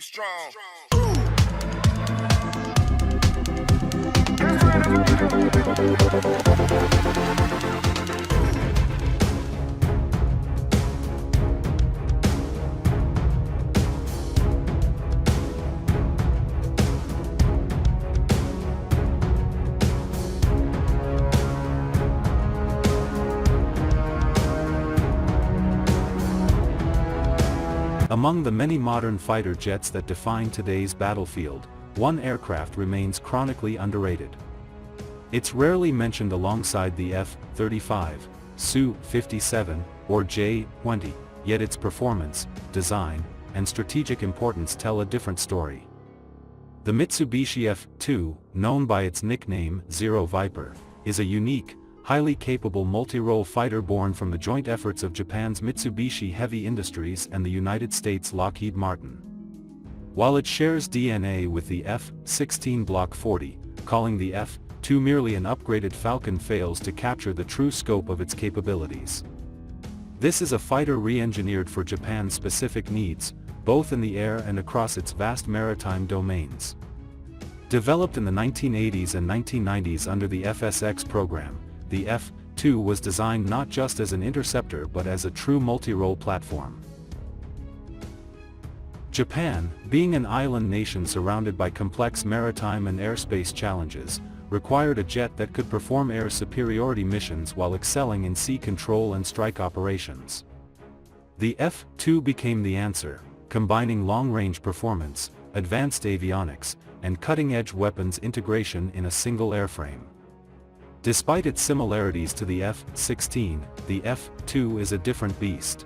strong. Among the many modern fighter jets that define today's battlefield, one aircraft remains chronically underrated. It's rarely mentioned alongside the F-35, Su-57, or J-20, yet its performance, design, and strategic importance tell a different story. The Mitsubishi F-2, known by its nickname Zero Viper, is a unique, highly capable multi-role fighter born from the joint efforts of Japan's Mitsubishi Heavy Industries and the United States' Lockheed Martin. While it shares DNA with the F-16 Block 40, calling the F-2 merely an upgraded Falcon fails to capture the true scope of its capabilities. This is a fighter re-engineered for Japan's specific needs, both in the air and across its vast maritime domains. Developed in the 1980s and 1990s under the FSX program, the F-2 was designed not just as an interceptor but as a true multi-role platform. Japan, being an island nation surrounded by complex maritime and airspace challenges, required a jet that could perform air superiority missions while excelling in sea control and strike operations. The F-2 became the answer, combining long-range performance, advanced avionics, and cutting-edge weapons integration in a single airframe. Despite its similarities to the F-16, the F-2 is a different beast.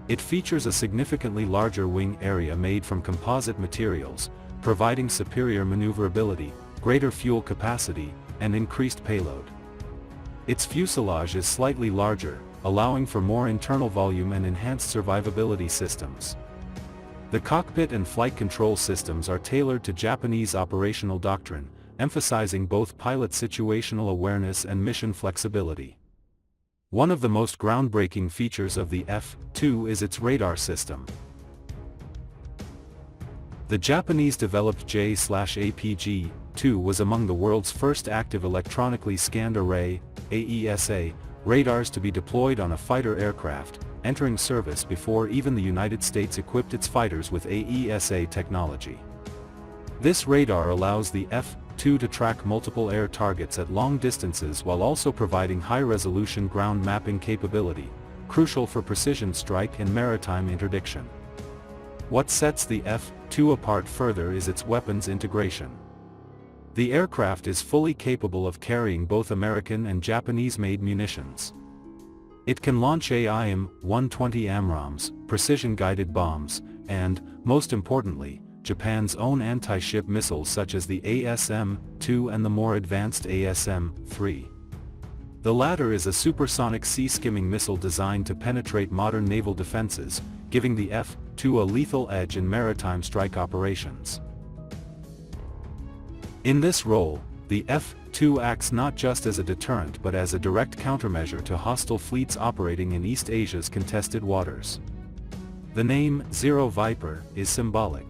It features a significantly larger wing area made from composite materials, providing superior maneuverability, greater fuel capacity, and increased payload. Its fuselage is slightly larger, allowing for more internal volume and enhanced survivability systems. The cockpit and flight control systems are tailored to Japanese operational doctrine, emphasizing both pilot situational awareness and mission flexibility. One of the most groundbreaking features of the F-2 is its radar system. The Japanese-developed J/APG-2 was among the world's first active electronically scanned array, AESA, radars to be deployed on a fighter aircraft, entering service before even the United States equipped its fighters with AESA technology. This radar allows the F-2 to track multiple air targets at long distances while also providing high-resolution ground mapping capability, crucial for precision strike and maritime interdiction. What sets the F-2 apart further is its weapons integration. The aircraft is fully capable of carrying both American and Japanese-made munitions. It can launch AIM-120 AMRAAMs, precision-guided bombs, and, most importantly, Japan's own anti-ship missiles such as the ASM-2 and the more advanced ASM-3. The latter is a supersonic sea-skimming missile designed to penetrate modern naval defenses, giving the F-2 a lethal edge in maritime strike operations. In this role, the F-2 acts not just as a deterrent but as a direct countermeasure to hostile fleets operating in East Asia's contested waters. The name Zero Viper is symbolic.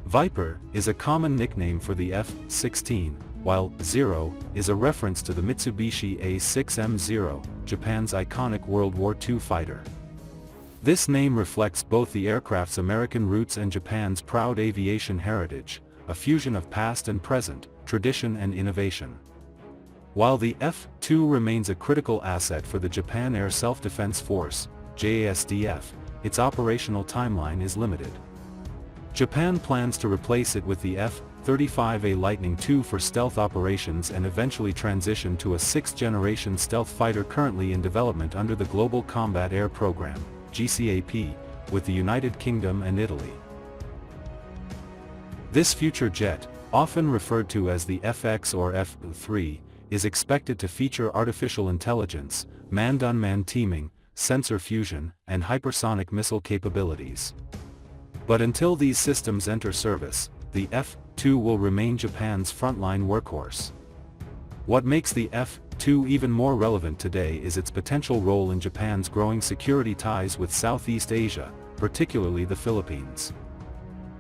Viper is a common nickname for the F-16, while Zero is a reference to the Mitsubishi A6M0, Japan's iconic World War II fighter. This name reflects both the aircraft's American roots and Japan's proud aviation heritage, a fusion of past and present, tradition and innovation. While the F-2 remains a critical asset for the Japan Air Self-Defense Force, JASDF, its operational timeline is limited. Japan plans to replace it with the F-35A Lightning II for stealth operations and eventually transition to a sixth-generation stealth fighter currently in development under the Global Combat Air Program, GCAP, with the United Kingdom and Italy. This future jet, often referred to as the FX or F-3, is expected to feature artificial intelligence, manned-unmanned teaming, sensor fusion, and hypersonic missile capabilities. But until these systems enter service, the F-2 will remain Japan's frontline workhorse. What makes the F-2 even more relevant today is its potential role in Japan's growing security ties with Southeast Asia, particularly the Philippines.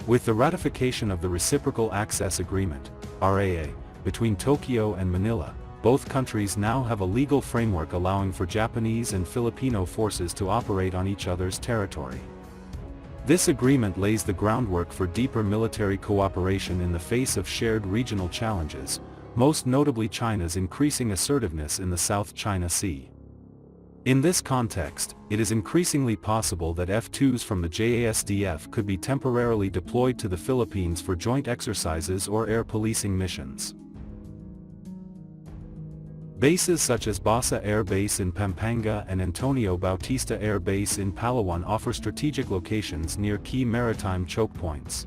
With the ratification of the Reciprocal Access Agreement, RAA, between Tokyo and Manila, both countries now have a legal framework allowing for Japanese and Filipino forces to operate on each other's territory. This agreement lays the groundwork for deeper military cooperation in the face of shared regional challenges, most notably China's increasing assertiveness in the South China Sea. In this context, it is increasingly possible that F-2s from the JASDF could be temporarily deployed to the Philippines for joint exercises or air policing missions. Bases such as Basa Air Base in Pampanga and Antonio Bautista Air Base in Palawan offer strategic locations near key maritime choke points.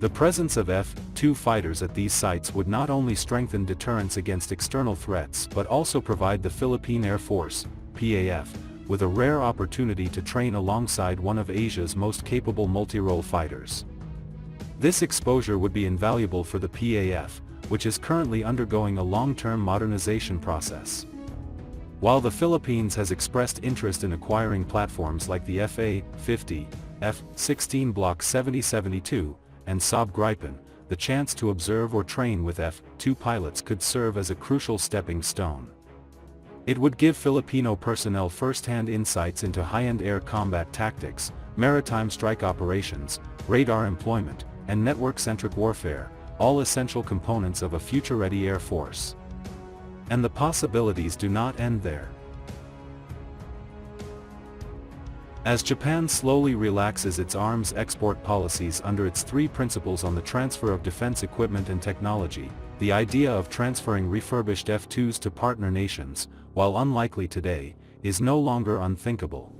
The presence of F-2 fighters at these sites would not only strengthen deterrence against external threats but also provide the Philippine Air Force, PAF, with a rare opportunity to train alongside one of Asia's most capable multi-role fighters. This exposure would be invaluable for the PAF, which is currently undergoing a long-term modernization process. While the Philippines has expressed interest in acquiring platforms like the FA-50, F-16 Block 7072, and Saab Gripen, the chance to observe or train with F-2 pilots could serve as a crucial stepping stone. It would give Filipino personnel first-hand insights into high-end air combat tactics, maritime strike operations, radar employment, and network-centric warfare, all essential components of a future-ready air force. And the possibilities do not end there. As Japan slowly relaxes its arms export policies under its three principles on the transfer of defense equipment and technology, the idea of transferring refurbished F-2s to partner nations, while unlikely today, is no longer unthinkable.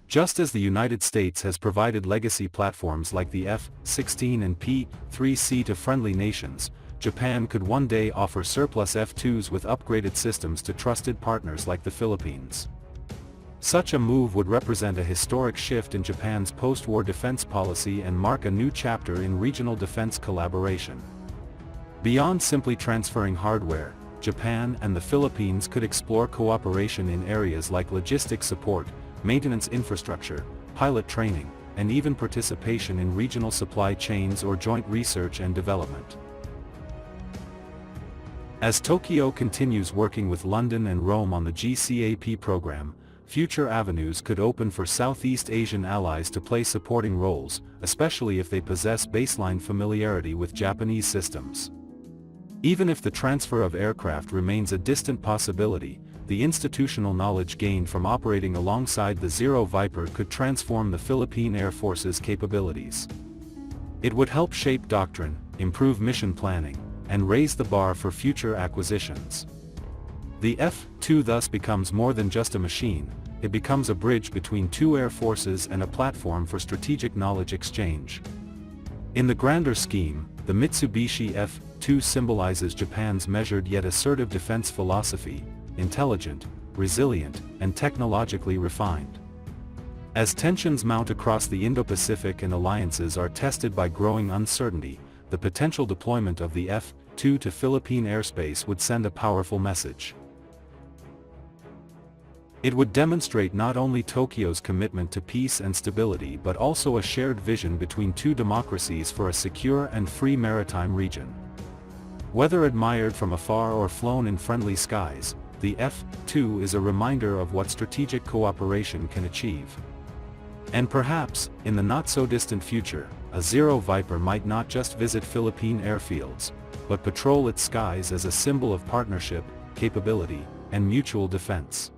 Just as the United States has provided legacy platforms like the F-16 and P-3C to friendly nations, Japan could one day offer surplus F-2s with upgraded systems to trusted partners like the Philippines. Such a move would represent a historic shift in Japan's post-war defense policy and mark a new chapter in regional defense collaboration. Beyond simply transferring hardware, Japan and the Philippines could explore cooperation in areas like logistics support, maintenance infrastructure, pilot training, and even participation in regional supply chains or joint research and development. As Tokyo continues working with London and Rome on the GCAP program, future avenues could open for Southeast Asian allies to play supporting roles, especially if they possess baseline familiarity with Japanese systems. Even if the transfer of aircraft remains a distant possibility, the institutional knowledge gained from operating alongside the Zero Viper could transform the Philippine Air Force's capabilities. It would help shape doctrine, improve mission planning, and raise the bar for future acquisitions. The F-2 thus becomes more than just a machine, it becomes a bridge between two air forces and a platform for strategic knowledge exchange. In the grander scheme, the Mitsubishi F-2 symbolizes Japan's measured yet assertive defense philosophy, intelligent, resilient, and technologically refined. As tensions mount across the Indo-Pacific and alliances are tested by growing uncertainty, the potential deployment of the F-2 to Philippine airspace would send a powerful message. It would demonstrate not only Tokyo's commitment to peace and stability but also a shared vision between two democracies for a secure and free maritime region. Whether admired from afar or flown in friendly skies, the F-2 is a reminder of what strategic cooperation can achieve. And perhaps, in the not-so-distant future, a Zero Viper might not just visit Philippine airfields, but patrol its skies as a symbol of partnership, capability, and mutual defense.